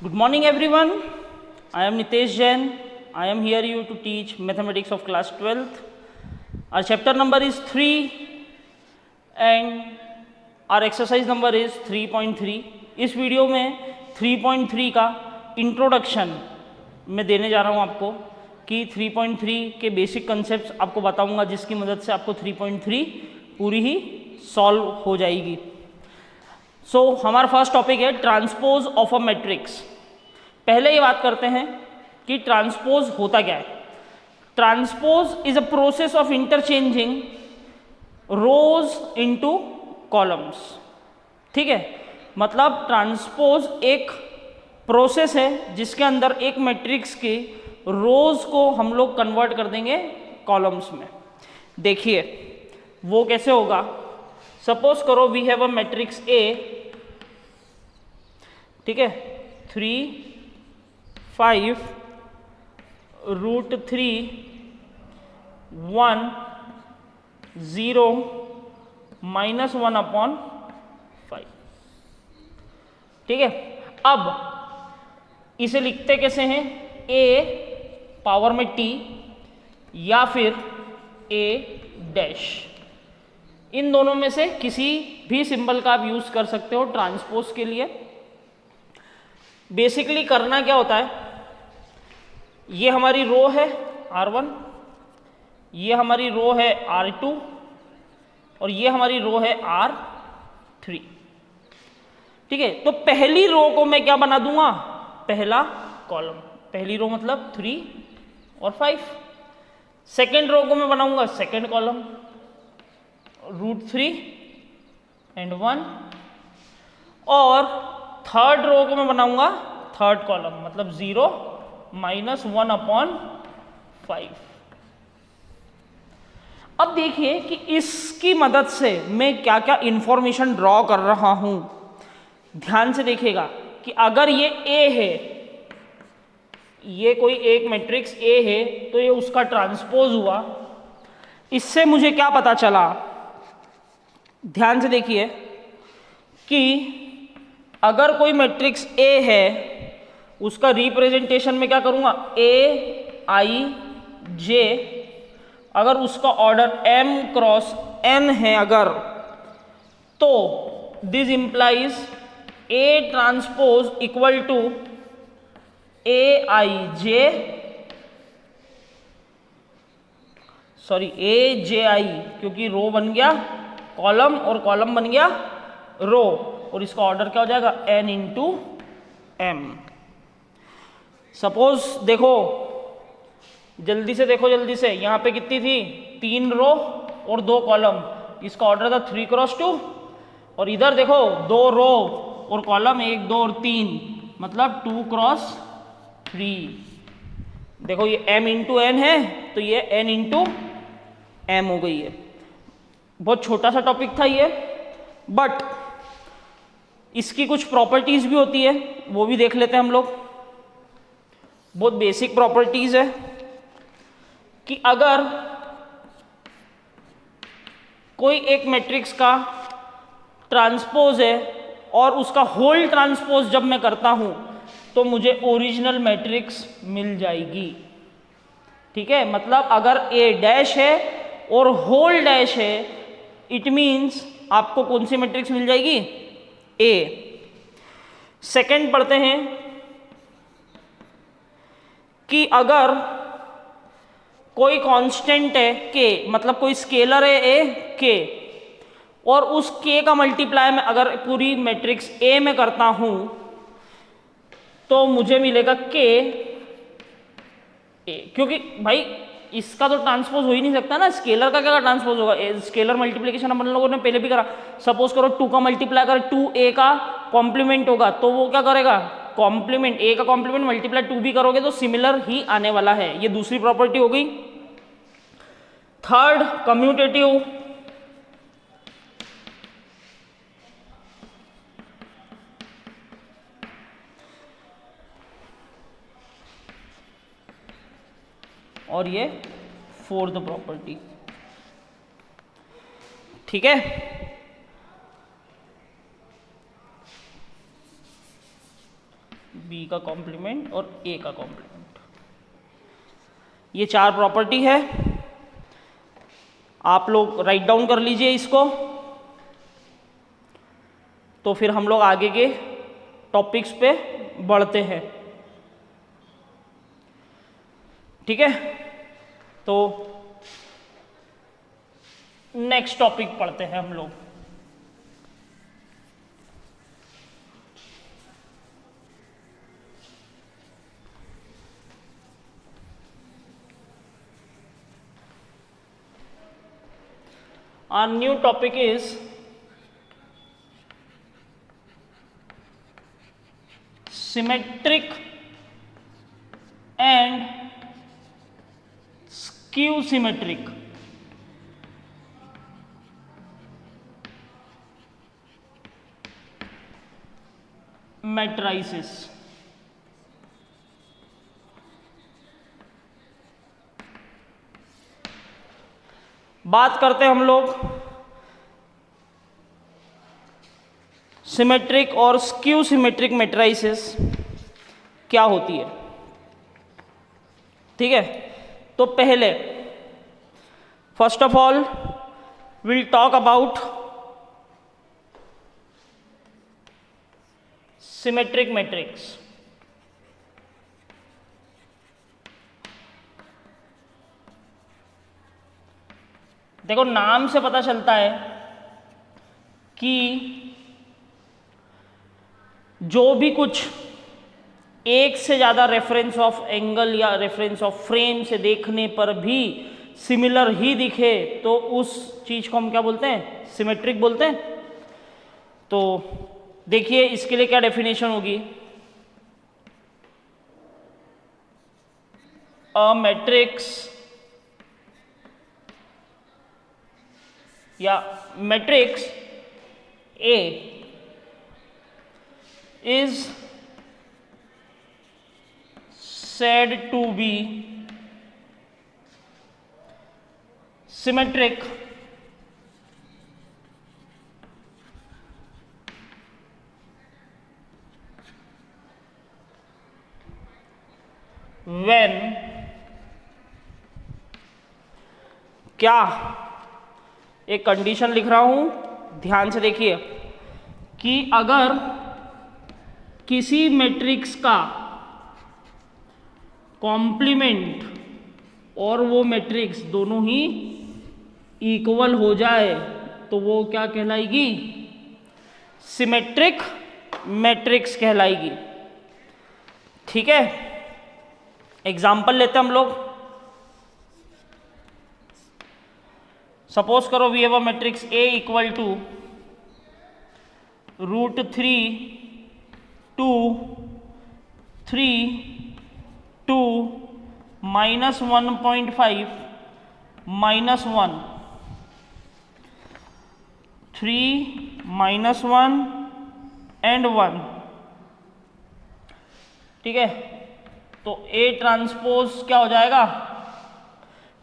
Good morning everyone. I am Nitesh Jain. I am here you to teach mathematics of class 12th. Our chapter number is 3 and our exercise number is 3.3. इस video में 3.3 का introduction मैं देने जा रहा हूँ आपको कि 3.3 के बेसिक कंसेप्ट्स आपको बताऊंगा जिसकी मदद से आपको 3.3 पूरी ही सॉल्व हो जाएगी। हमारा फर्स्ट टॉपिक है ट्रांसपोज ऑफ अ मैट्रिक्स। पहले ये बात करते हैं कि ट्रांसपोज होता क्या है। Transpose is a process of interchanging rose into columns. ठीक है, मतलब ट्रांसपोज एक प्रोसेस है जिसके अंदर एक मैट्रिक्स के रोज को हम लोग कन्वर्ट कर देंगे कॉलम्स में। देखिए वो कैसे होगा। सपोज करो we have a matrix A, ठीक है, 3 5 √3 1 0 -1/5। ठीक है, अब इसे लिखते कैसे हैं, a पावर में t या फिर a डैश। इन दोनों में से किसी भी सिंबल का आप यूज कर सकते हो ट्रांसपोज के लिए। बेसिकली करना क्या होता है, ये हमारी रो है R1, ये हमारी रो है R2 और ये हमारी रो है R3। ठीक है, तो पहली रो को मैं क्या बना दूंगा, पहला कॉलम। पहली रो मतलब 3 और 5। सेकेंड रो को मैं बनाऊंगा सेकेंड कॉलम √3 and 1, और थर्ड रो को मैं बनाऊंगा थर्ड कॉलम मतलब 0 -1/5। अब देखिए कि इसकी मदद से मैं क्या क्या इंफॉर्मेशन ड्रॉ कर रहा हूं। ध्यान से देखिएगा कि अगर ये A है, ये कोई एक मैट्रिक्स A है, तो ये उसका ट्रांसपोज हुआ। इससे मुझे क्या पता चला, ध्यान से देखिए कि अगर कोई मैट्रिक्स A है उसका रिप्रेजेंटेशन में क्या करूंगा, Aij। अगर उसका ऑर्डर m क्रॉस n है अगर, तो this implies A transpose equal to Aij, sorry Aj, क्योंकि रो बन गया कॉलम और कॉलम बन गया रो, और इसका ऑर्डर क्या हो जाएगा n इंटू m। सपोज देखो, जल्दी से देखो, जल्दी से, यहाँ पे कितनी थी, 3 रो और 2 कॉलम। इसका ऑर्डर था 3 क्रॉस 2, और इधर देखो 2 रो और कॉलम 1 2 और 3 मतलब 2 क्रॉस 3। देखो ये m इंटू n है तो ये n इंटू m हो गई है। बहुत छोटा सा टॉपिक था ये, बट इसकी कुछ प्रॉपर्टीज भी होती है, वो भी देख लेते हैं हम लोग। बहुत बेसिक प्रॉपर्टीज है कि अगर कोई एक मैट्रिक्स का ट्रांसपोज है और उसका होल ट्रांसपोज जब मैं करता हूं तो मुझे ओरिजिनल मैट्रिक्स मिल जाएगी। ठीक है, मतलब अगर A डैश है और होल डैश है, इट मीन्स आपको कौन सी मैट्रिक्स मिल जाएगी, A। सेकंड पढ़ते हैं कि अगर कोई कांस्टेंट है K, मतलब कोई स्केलर है A K, और उस K का मल्टीप्लाई में अगर पूरी मैट्रिक्स A में करता हूं तो मुझे मिलेगा K A, क्योंकि भाई इसका तो ट्रांसपोज हो ही नहीं सकता ना। स्केलर का क्या ट्रांसपोज होगा, स्केलर मल्टीप्लिकेशन अपन लोगों ने पहले भी करा। सपोज करो 2 का मल्टीप्लाई कर 2A का कॉम्प्लीमेंट होगा, तो वो क्या करेगा, कॉम्प्लीमेंट A का कॉम्प्लीमेंट मल्टीप्लाई 2 भी करोगे तो सिमिलर ही आने वाला है। ये दूसरी प्रॉपर्टी हो गई। Third, commutative. और ये फोर्थ प्रॉपर्टी। ठीक है, बी का कॉम्प्लीमेंट और ए का कॉम्प्लीमेंट। ये 4 प्रॉपर्टी है, आप लोग राइट डाउन कर लीजिए इसको, तो फिर हम लोग आगे के टॉपिक्स पे बढ़ते हैं। ठीक है, तो नेक्स्ट टॉपिक पढ़ते हैं हम लोग। Our new topic is symmetric and skew symmetric matrices। बात करते हैं हम लोग सिमेट्रिक और स्क्यू सिमेट्रिक मैट्रिसेस क्या होती है। ठीक है, तो पहले first of all will talk about symmetric matrix. देखो, नाम से पता चलता है कि जो भी कुछ एक से ज़्यादा रेफरेंस ऑफ एंगल या रेफरेंस ऑफ फ्रेम से देखने पर भी सिमिलर ही दिखे तो उस चीज़ को हम क्या बोलते हैं, सिमेट्रिक बोलते हैं। तो देखिए इसके लिए क्या डेफिनेशन होगी। अ मैट्रिक्स या matrix A is said to be symmetric when क्या, एक कंडीशन लिख रहा हूं, ध्यान से देखिए, कि अगर किसी मैट्रिक्स का कॉम्प्लीमेंट और वो मैट्रिक्स दोनों ही इक्वल हो जाए तो वो क्या कहलाएगी, सिमेट्रिक मैट्रिक्स कहलाएगी। ठीक है, एग्जाम्पल लेते हैं हम लोग। सपोज करो we have a matrix A equal to √3 2 3 2 -1.5 -1 3 -1 and 1। ठीक है, तो ए ट्रांसपोज क्या हो जाएगा,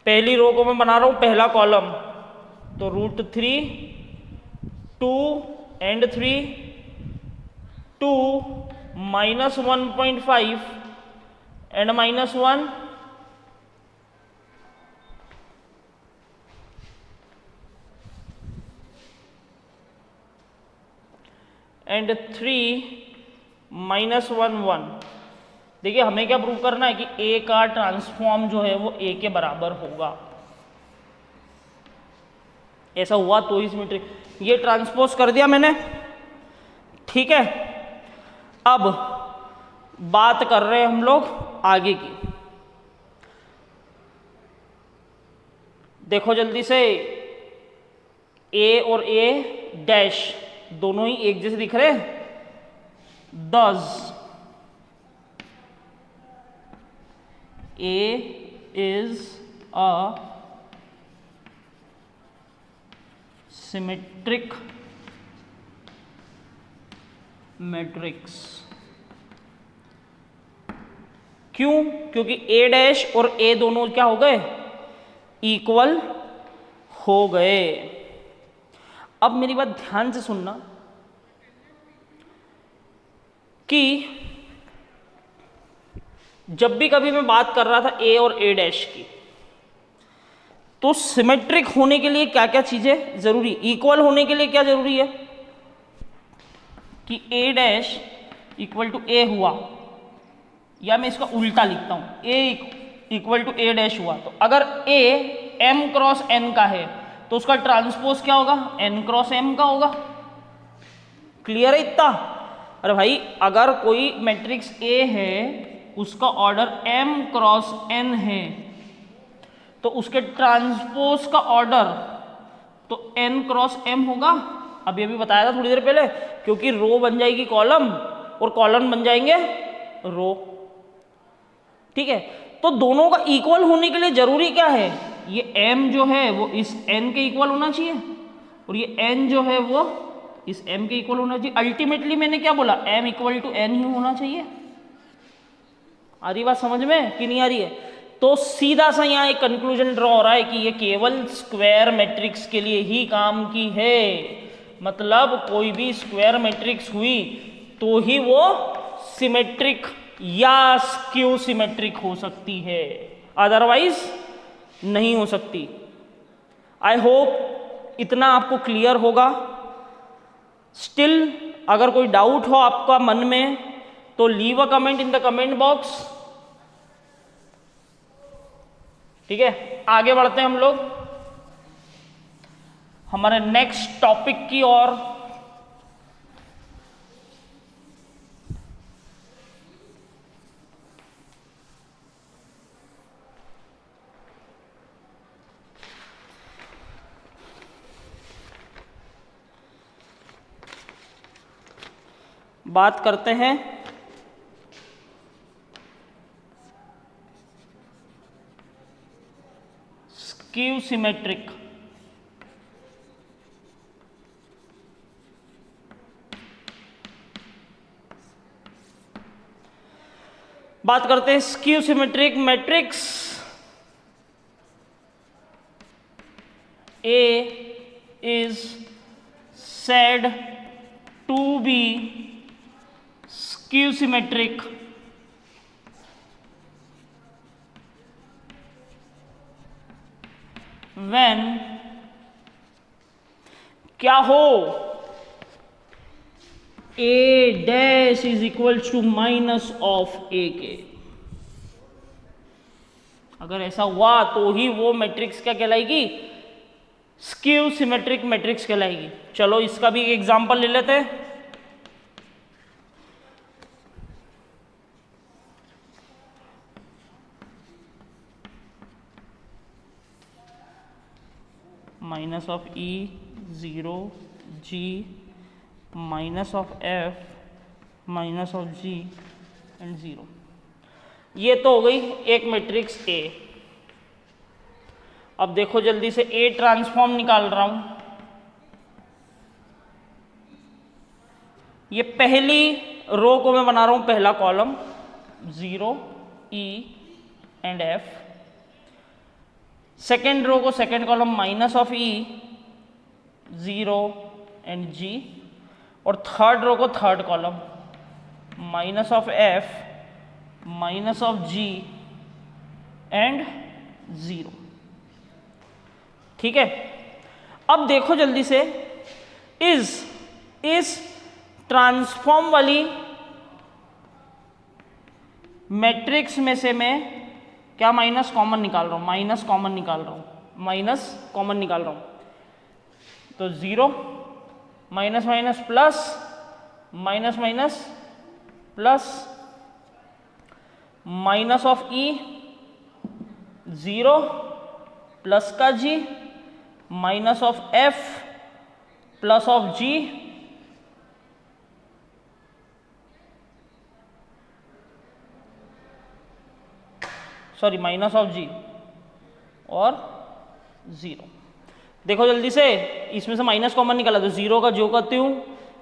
पहली रो को मैं बना रहा हूं पहला कॉलम, तो √3 2 एंड 3 2 -1.5 एंड -1 एंड 3 -1 1। देखिए हमें क्या प्रूव करना है कि ए का ट्रांसफॉर्म जो है वो ए के बराबर होगा। ऐसा हुआ तो इस मैट्रिक्स, ये ट्रांसपोज कर दिया मैंने। ठीक है, अब बात कर रहे हैं हम लोग आगे की। देखो जल्दी से, ए और ए डैश दोनों ही एक जैसे दिख रहे हैं। दस ए इज अ सिमेट्रिक मैट्रिक्स। क्यों? क्योंकि ए डैश और ए दोनों क्या हो गए, इक्वल हो गए। अब मेरी बात ध्यान से सुनना कि जब भी कभी मैं बात कर रहा था ए और ए डैश की, तो सिमेट्रिक होने के लिए क्या क्या चीजें जरूरी, इक्वल होने के लिए क्या जरूरी है कि ए डैश इक्वल टू ए हुआ, या मैं इसका उल्टा लिखता हूं, ए इक्वल टू ए डैश हुआ, तो अगर ए एम क्रॉस एन का है तो उसका ट्रांसपोज क्या होगा, एन क्रॉस एम का होगा। क्लियर है इतना? अरे भाई अगर कोई मैट्रिक्स ए है उसका ऑर्डर m क्रॉस n है तो उसके ट्रांसपोज का ऑर्डर तो n क्रॉस m होगा। अभी अभी बताया था थोड़ी देर पहले, क्योंकि रो बन जाएगी कॉलम और कॉलम बन जाएंगे रो। ठीक है, तो दोनों का इक्वल होने के लिए जरूरी क्या है, ये m जो है वो इस n के इक्वल होना चाहिए और ये n जो है वो इस m के इक्वल होना चाहिए। अल्टीमेटली मैंने क्या बोला, m इक्वल टू n ही होना चाहिए। आ रही बात समझ में कि नहीं आ रही है? तो सीधा सा यहाँ एक कंक्लूजन ड्रॉ हो रहा है कि ये केवल स्क्वायर मैट्रिक्स के लिए ही काम की है। मतलब कोई भी स्क्वायर मैट्रिक्स हुई तो ही वो सिमेट्रिक या स्क्यू सिमेट्रिक हो सकती है, अदरवाइज नहीं हो सकती। आई होप इतना आपको क्लियर होगा। स्टिल अगर कोई डाउट हो आपका मन में तो leave a comment in the comment box. ठीक है, आगे बढ़ते हैं हम लोग हमारे नेक्स्ट टॉपिक की ओर। बात करते हैं स्क्यू सिमेट्रिक। बात करते हैं skew symmetric matrix. A is said to be skew symmetric when क्या हो, a dash is equal to minus of a के। अगर ऐसा हुआ तो ही वो मैट्रिक्स क्या कहलाएगी, स्क्यू सिमेट्रिक मैट्रिक्स कहलाएगी। चलो इसका भी एक एग्जांपल ले लेते हैं। Minus of E 0 g minus of f minus of g and 0। ये तो हो गई एक मैट्रिक्स A। अब देखो जल्दी से A ट्रांसफॉर्म निकाल रहा हूं। ये पहली रो को मैं बना रहा हूं पहला column 0 E and F, second row को second column minus of E 0 and G, और थर्ड रो को third column minus of F minus of G and 0। ठीक है, अब देखो जल्दी से इस ट्रांसफॉर्म वाली मैट्रिक्स में से मैं क्या माइनस कॉमन निकाल रहा हूं, माइनस कॉमन निकाल रहा हूं, माइनस कॉमन निकाल रहा हूं। तो 0 minus minus plus, minus minus plus, minus of E 0 plus का G minus of F plus of G sorry minus of G और 0। देखो जल्दी से, इसमें से माइनस कॉमन निकाला तो 0 का जो का त्यों,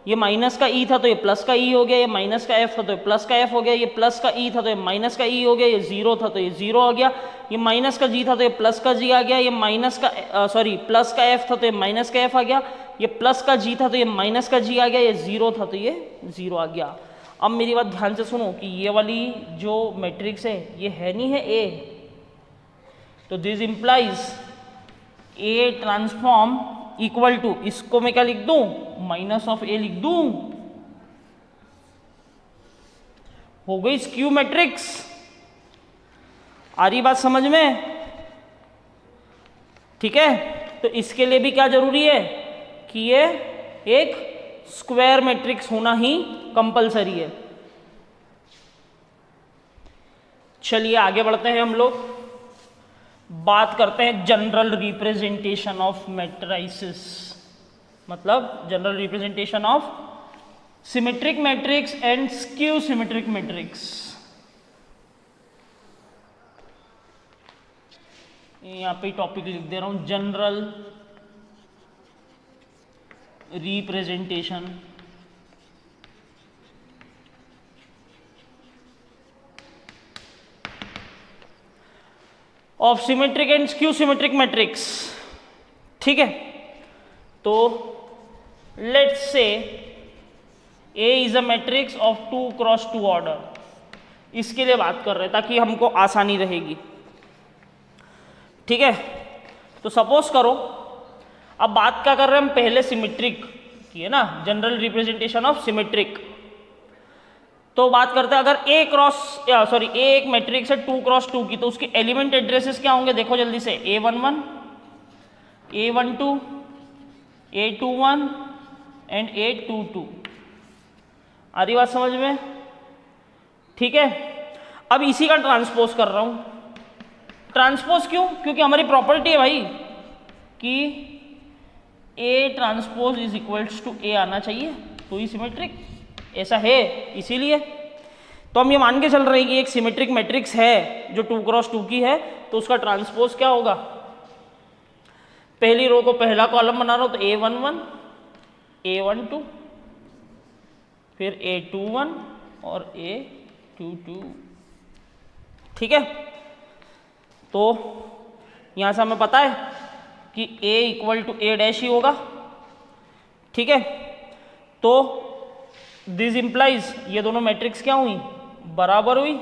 ये माइनस का E था तो ये प्लस का E हो गया, ये माइनस का F था तो ये प्लस का F हो गया, ये प्लस का E था तो ये माइनस का E हो गया, ये 0 था तो ये 0 आ गया, ये माइनस का G था तो ये प्लस का G आ गया, ये माइनस का सॉरी प्लस का F था तो ये माइनस का F आ गया, ये प्लस का G था तो ये माइनस का G आ गया, ये 0 था तो ये 0 आ गया। अब मेरी बात ध्यान से सुनो कि ये वाली जो मैट्रिक्स है ये है नहीं है ए, तो this implies A transform equal to, इसको मैं क्या लिख दूं, माइनस ऑफ ए लिख दूं, हो गई स्क्यू मैट्रिक्स। आ रही बात समझ में? ठीक है, तो इसके लिए भी क्या जरूरी है कि ये एक स्क्वायर मैट्रिक्स होना ही कंपलसरी है। चलिए आगे बढ़ते हैं, हम लोग बात करते हैं जनरल रिप्रेजेंटेशन ऑफ मैट्रिसेस, मतलब general representation of symmetric matrix and skew symmetric matrix. यहां पे टॉपिक लिख दे रहा हूं, general representation of symmetric and skew symmetric matrix. ठीक है, तो let's say A is a matrix of 2 cross 2 order, इसके लिए बात कर रहे हैं ताकि हमको आसानी रहेगी। ठीक है, तो सपोज करो, अब बात क्या कर रहे हैं हम, पहले सिमेट्रिक की है ना, जनरल रिप्रेजेंटेशन ऑफ सिमेट्रिक। तो बात करते हैं अगर ए एक मैट्रिक्स है 2 क्रॉस 2 की, तो उसके एलिमेंट एड्रेसेस क्या होंगे, देखो जल्दी से, A11, A12, A21 and A22। आ रही बात समझ में? ठीक है, अब इसी का ट्रांसपोज कर रहा हूं। ट्रांसपोज क्यों? क्योंकि हमारी प्रॉपर्टी है भाई कि A transpose is equals to A आना चाहिए, तो ही सिमेट्रिक, ऐसा है इसीलिए। तो हम ये मान के चल रहे हैं कि एक सिमेट्रिक मैट्रिक्स है जो 2 क्रॉस 2 की है, तो उसका ट्रांसपोज क्या होगा, पहली रो को पहला कॉलम बना रहा हूं तो A11, A12, फिर A21 और A22। ठीक है, तो यहां से हमें पता है कि A equal to A dash ही होगा। ठीक है, तो दिस इंप्लाइज ये दोनों मैट्रिक्स क्या हुई, बराबर हुई।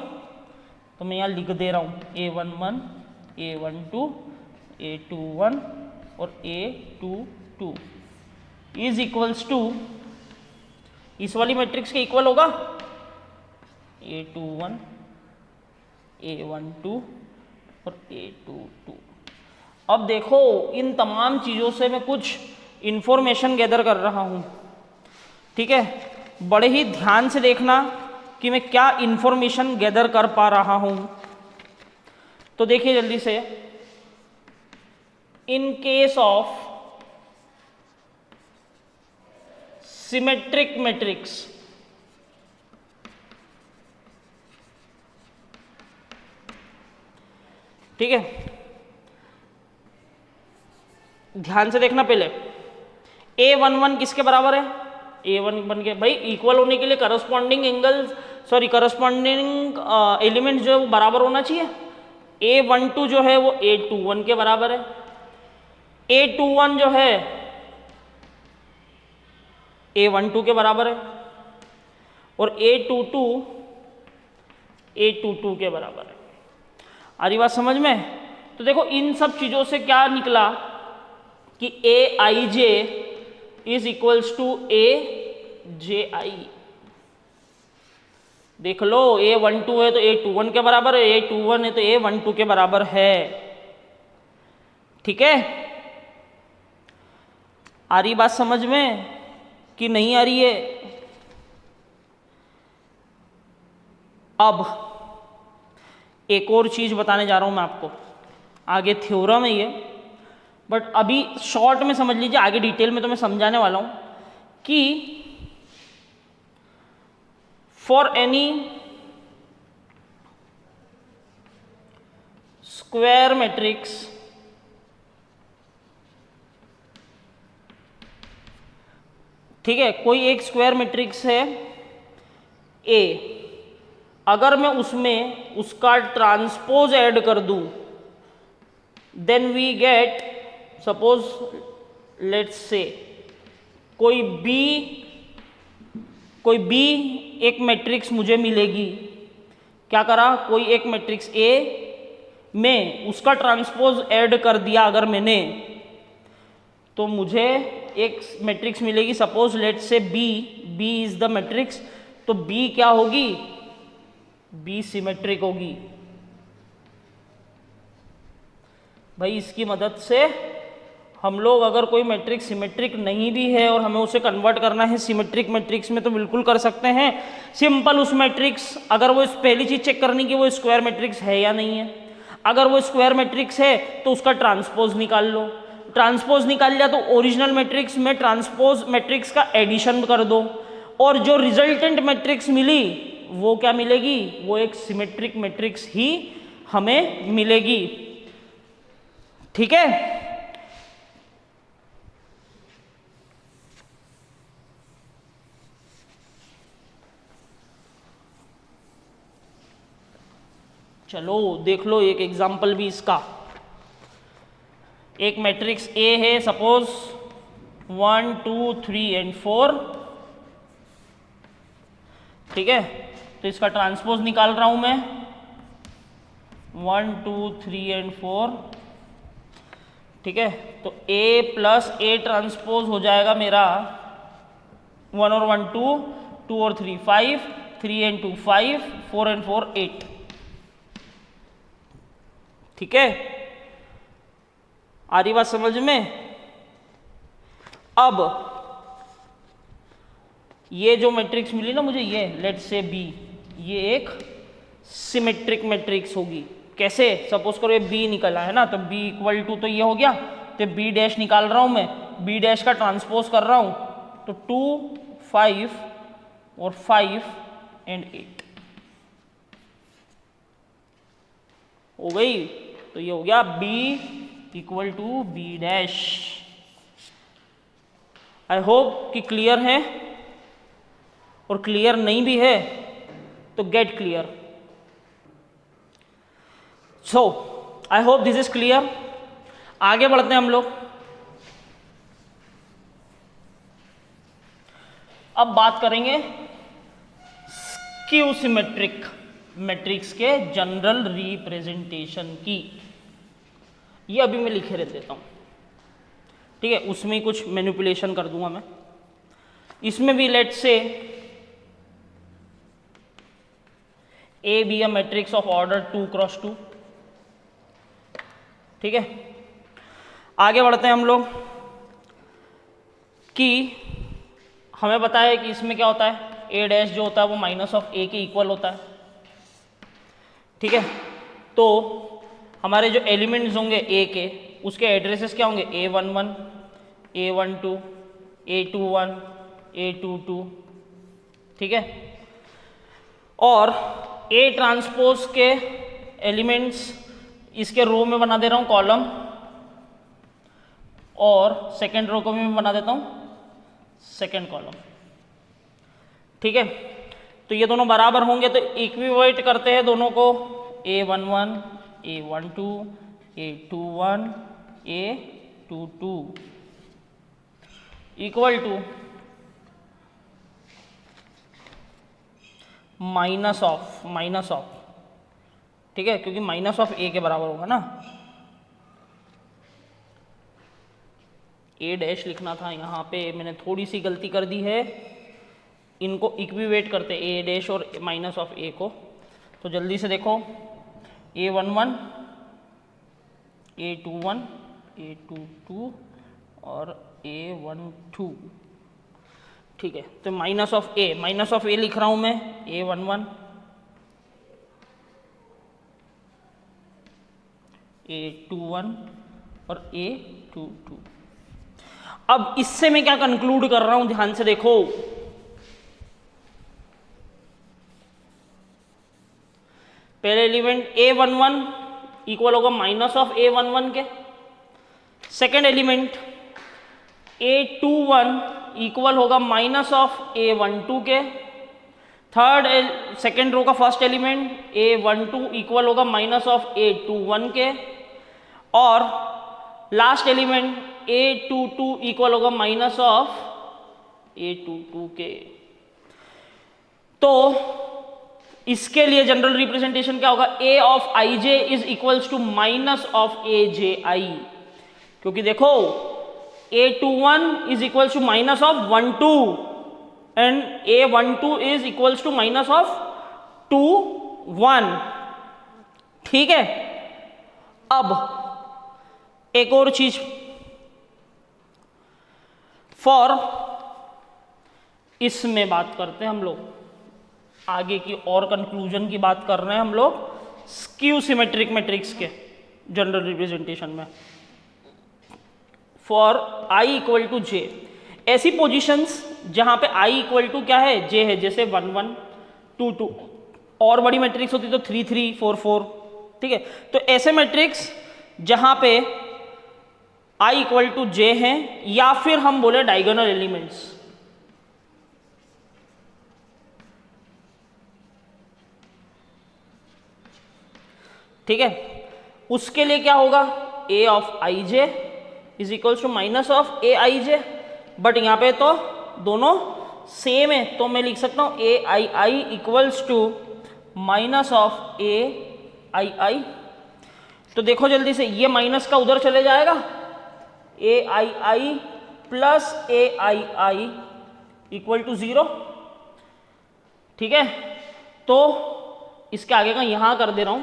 तो मैं यहां लिख दे रहा हूं A11, A12, A21 और A22 इज इक्वल्स टू, इस वाली मैट्रिक्स के इक्वल होगा A21, A12 और A22। अब देखो, इन तमाम चीज़ों से मैं कुछ इंफॉर्मेशन गैदर कर रहा हूं। ठीक है, बड़े ही ध्यान से देखना कि मैं क्या इंफॉर्मेशन गैदर कर पा रहा हूं। तो देखिए जल्दी से, in case of symmetric matrix, ठीक है, ध्यान से देखना पहले, A11 किसके बराबर है, A11 के भाई इक्वल होने के लिए करस्पॉन्डिंग एंगल करस्पॉन्डिंग एलिमेंट जो है वो बराबर होना चाहिए। A12 जो है वो A21 के बराबर है, A21 जो है A12 के बराबर है और A22 के बराबर है। आ रही बात समझ में? तो देखो इन सब चीजों से क्या निकला कि Aij is equals to Ji। देख लो, A12 है तो A21 के बराबर है, A21 है तो A12 के बराबर है। ठीक है, आ रही बात समझ में कि नहीं आ रही है? अब एक और चीज बताने जा रहा हूं मैं आपको, आगे थ्योरम है ये, बट अभी शॉर्ट में समझ लीजिए, आगे डिटेल में तो मैं समझाने वाला हूं कि फॉर एनी स्क्वायर मैट्रिक्स ठीक है, कोई एक स्क्वायर मैट्रिक्स है A, अगर मैं उसमें उसका ट्रांसपोज ऐड कर दूं, then we get, suppose let's say कोई B कोई बी एक मैट्रिक्स मुझे मिलेगी, क्या करा, कोई एक मैट्रिक्स ए में उसका ट्रांसपोज ऐड कर दिया अगर मैंने, तो मुझे एक मैट्रिक्स मिलेगी, suppose let say B, B is the matrix, तो बी क्या होगी, बी सिमेट्रिक होगी। भाई इसकी मदद से हम लोग अगर कोई मैट्रिक्स सिमेट्रिक नहीं भी है और हमें उसे कन्वर्ट करना है सिमेट्रिक मैट्रिक्स में तो बिल्कुल कर सकते हैं। सिंपल उस मैट्रिक्स, अगर वो पहली चीज चेक करनी कि वो स्क्वायर मैट्रिक्स है या नहीं है, अगर वो स्क्वायर मैट्रिक्स है तो उसका ट्रांसपोज निकाल लो, ट्रांसपोज निकाल लिया तो ओरिजिनल मैट्रिक्स में ट्रांसपोज मैट्रिक्स का एडिशन कर दो, और जो रिजल्टेंट मैट्रिक्स मिली वो क्या मिलेगी, वो एक सिमेट्रिक मैट्रिक्स ही हमें मिलेगी। ठीक है, चलो देख लो एक एग्जाम्पल भी इसका। एक मैट्रिक्स ए है, सपोज 1 2 3 एंड 4, ठीक है, तो इसका ट्रांसपोज निकाल रहा हूं मैं, 1 2 3 एंड 4, ठीक है, तो A प्लस A ट्रांसपोज हो जाएगा मेरा 1 और 1 2, 2 और 3 5, 3 एंड 2 5, 4 एंड 4 8, ठीक है, आ रही बात समझ में। अब ये जो मैट्रिक्स मिली ना मुझे, ये लेट से B, ये एक सिमेट्रिक मैट्रिक्स होगी। कैसे, सपोज करो ये B निकला है ना, तो B इक्वल टू, तो ये हो गया, तो B डैश निकाल रहा हूं मैं, B डैश का ट्रांसपोज कर रहा हूं, तो 2 5 और 5 एंड 8 हो गई, तो ये हो गया B equal to B dash. I hope कि क्लियर है, और क्लियर नहीं भी है तो get clear. So I hope this is clear. आगे बढ़ते हैं हम लोग। अब बात करेंगे स्क्यू सिमेट्रिक मैट्रिक्स के जनरल रिप्रेजेंटेशन की। ये अभी मैं लिखे रह देता हूं, ठीक है, उसमें कुछ मैनिपुलेशन कर दूंगा मैं। इसमें भी लेट से A be a matrix of order 2 cross 2, ठीक है। आगे बढ़ते हैं हम लोग कि हमें पता है कि इसमें क्या होता है, A डैश जो होता है वो माइनस ऑफ A के इक्वल होता है, ठीक है। तो हमारे जो एलिमेंट्स होंगे A के, उसके एड्रेसेस क्या होंगे, A11, A12, A21, A22, ठीक है। और A ट्रांसपोज के एलिमेंट्स इसके रो में बना दे रहा हूं कॉलम, और सेकेंड रो को भी मैं बना देता हूं सेकेंड कॉलम, ठीक है। तो ये दोनों बराबर होंगे तो इक्विवेट करते हैं दोनों को, A11, A12, A21, A22 equal to minus of, ठीक है, क्योंकि माइनस ऑफ A के बराबर होगा ना। A डैश लिखना था, यहाँ पे मैंने थोड़ी सी गलती कर दी है। इनको इक्विवेट करते A डैश और माइनस ऑफ A को, तो जल्दी से देखो, A11, A21, A22 और A12, ठीक है। तो माइनस ऑफ A लिख रहा हूं मैं, A11, A21 और A22। अब इससे मैं क्या कंक्लूड कर रहा हूं, ध्यान से देखो, पहले एलिमेंट A11 इक्वल होगा माइनस ऑफ A11 के, सेकेंड एलिमेंट A21 इक्वल होगा माइनस ऑफ A12 के, थर्ड सेकेंड रो का फर्स्ट एलिमेंट A12 इक्वल होगा माइनस ऑफ A21 के, और लास्ट एलिमेंट A22 इक्वल होगा माइनस ऑफ A22 के। तो इसके लिए जनरल रिप्रेजेंटेशन क्या होगा, A of I J is equals to minus of A J I, क्योंकि देखो A21 is equals to minus of 12 and A12 is equals to minus of 21। ठीक है, अब एक और चीज, फॉर इसमें बात करते हैं हम लोग, आगे की और कंक्लूजन की बात कर रहे हैं हम लोग स्क्यू सिमेट्रिक मैट्रिक्स के जनरल रिप्रेजेंटेशन में। फॉर i इक्वल टू जे, ऐसी पोजीशंस जहां पे i इक्वल टू क्या है, j है, जैसे 1 1 2 2, और बड़ी मैट्रिक्स होती तो 3 3 4 4। ठीक है, तो ऐसे मैट्रिक्स जहां पे i इक्वल टू जे है, या फिर हम बोले डायगोनल एलिमेंट्स, ठीक है, उसके लिए क्या होगा, a of I J is equals to minus of A I J, but यहाँ पे तो दोनों सेम है, तो मैं लिख सकता हूँ ए I I equals to minus of A I आई। तो देखो जल्दी से, ये माइनस का उधर चले जाएगा, A I I plus A I I equal to 0। ठीक है, तो इसके आगे का यहां कर दे रहा हूं,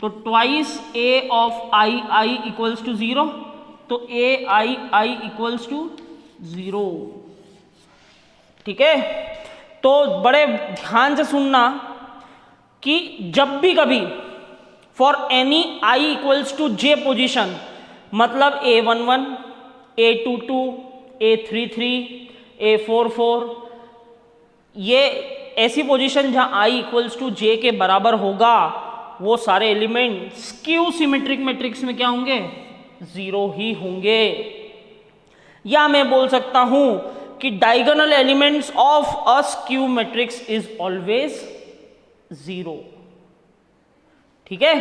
तो twice A of I I equals to 0, तो ए आई आई इक्वल्स टू 0। ठीक है, तो बड़े ध्यान से सुनना कि जब भी कभी for any i equals to J position, मतलब A11, A22, A33, A44, ये ऐसी पोजीशन जहां i इक्वल्स टू जे के बराबर होगा, वो सारे एलिमेंट स्क्यू सिमेट्रिक मैट्रिक्स में क्या होंगे, 0 ही होंगे। या मैं बोल सकता हूं कि diagonal elements of a skew matrix is always 0। ठीक है,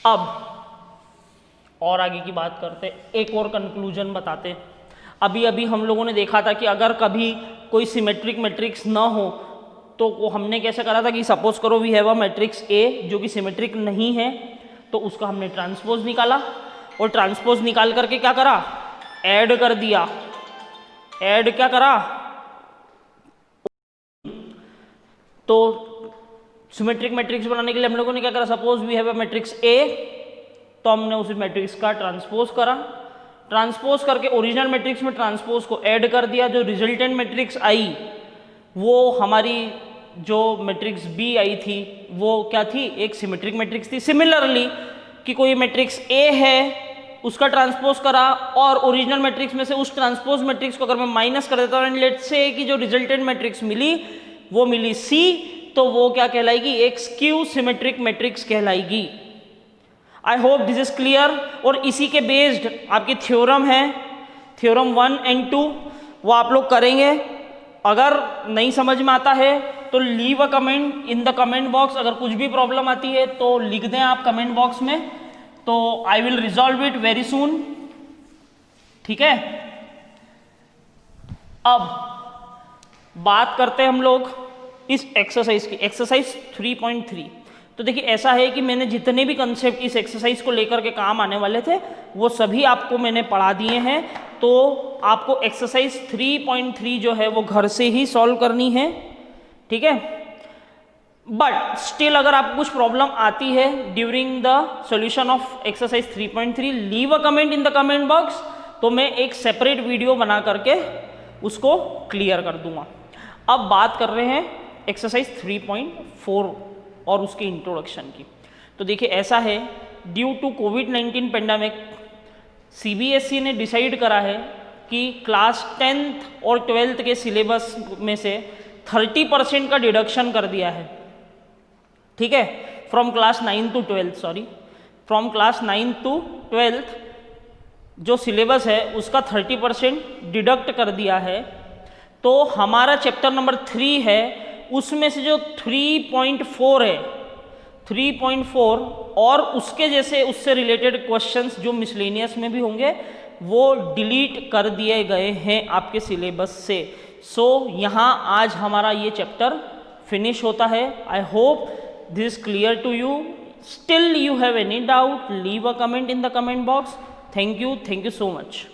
अब और आगे की बात करते, एक और कंक्लूजन बताते। अभी अभी हम लोगों ने देखा था कि अगर कभी कोई सिमेट्रिक मैट्रिक्स ना हो तो वो हमने कैसे करा था कि सपोज करो we have a matrix A जो कि सिमेट्रिक नहीं है, तो उसका हमने ट्रांसपोज निकाला, और ट्रांसपोज निकाल करके क्या करा, ऐड कर दिया। ऐड क्या करा, तो सिमेट्रिक मैट्रिक्स बनाने के लिए हम लोगों ने क्या करा, suppose we have a matrix A, तो हमने उस मैट्रिक्स का ट्रांसपोज करा, ट्रांसपोज करके ओरिजिनल मैट्रिक्स में ट्रांसपोज को ऐड कर दिया, जो रिजल्टेंट मैट्रिक्स आई वो हमारी जो मैट्रिक्स बी आई थी वो क्या थी, एक सिमेट्रिक मैट्रिक्स थी। सिमिलरली कि कोई मैट्रिक्स ए है, उसका ट्रांसपोज करा, और ओरिजिनल मैट्रिक्स में से उस ट्रांसपोज मैट्रिक्स को अगर मैं माइनस कर देता हूँ, एंड लेट्स से कि जो रिजल्टेंट मैट्रिक्स मिली वो मिली सी, तो वो क्या कहलाएगी, एक स्क्यू सिमेट्रिक मैट्रिक्स कहलाएगी। I hope this is clear. और इसी के बेस्ड आपकी थ्योरम है, थ्योरम 1 एंड 2, वो आप लोग करेंगे। अगर नहीं समझ में आता है तो leave a comment in the comment box, अगर कुछ भी प्रॉब्लम आती है तो लिख दें आप कमेंट बॉक्स में, तो I will resolve it very soon. ठीक है, अब बात करते हैं हम लोग इस एक्सरसाइज की, एक्सरसाइज 3.3। तो देखिए ऐसा है कि मैंने जितने भी कंसेप्ट इस एक्सरसाइज को लेकर के काम आने वाले थे वो सभी आपको मैंने पढ़ा दिए हैं, तो आपको एक्सरसाइज 3.3 जो है वो घर से ही सॉल्व करनी है। ठीक है, बट स्टिल अगर आपको कुछ प्रॉब्लम आती है during the solution of exercise 3.3, leave a comment in the comment box, तो मैं एक सेपरेट वीडियो बना करके उसको क्लियर कर दूंगा। अब बात कर रहे हैं एक्सरसाइज 3.4 और उसके इंट्रोडक्शन की। तो देखिए ऐसा है, ड्यू टू कोविड-19 पेंडेमिक सीबीएसई ने डिसाइड करा है कि क्लास 10th और 12th के सिलेबस में से 30% का डिडक्शन कर दिया है। ठीक है, from class 9 to 12th, sorry from class 9 to 12th जो सिलेबस है उसका 30% डिडक्ट कर दिया है। तो हमारा चैप्टर नंबर 3 है, उसमें से जो 3.4 है, 3.4 और उसके जैसे उससे रिलेटेड क्वेश्चंस जो मिसलेनियस में भी होंगे वो डिलीट कर दिए गए हैं आपके सिलेबस से। सो यहाँ आज हमारा ये चैप्टर फिनिश होता है। I hope this clear to you. Still you have any doubt, leave a comment in the comment box. Thank you so much.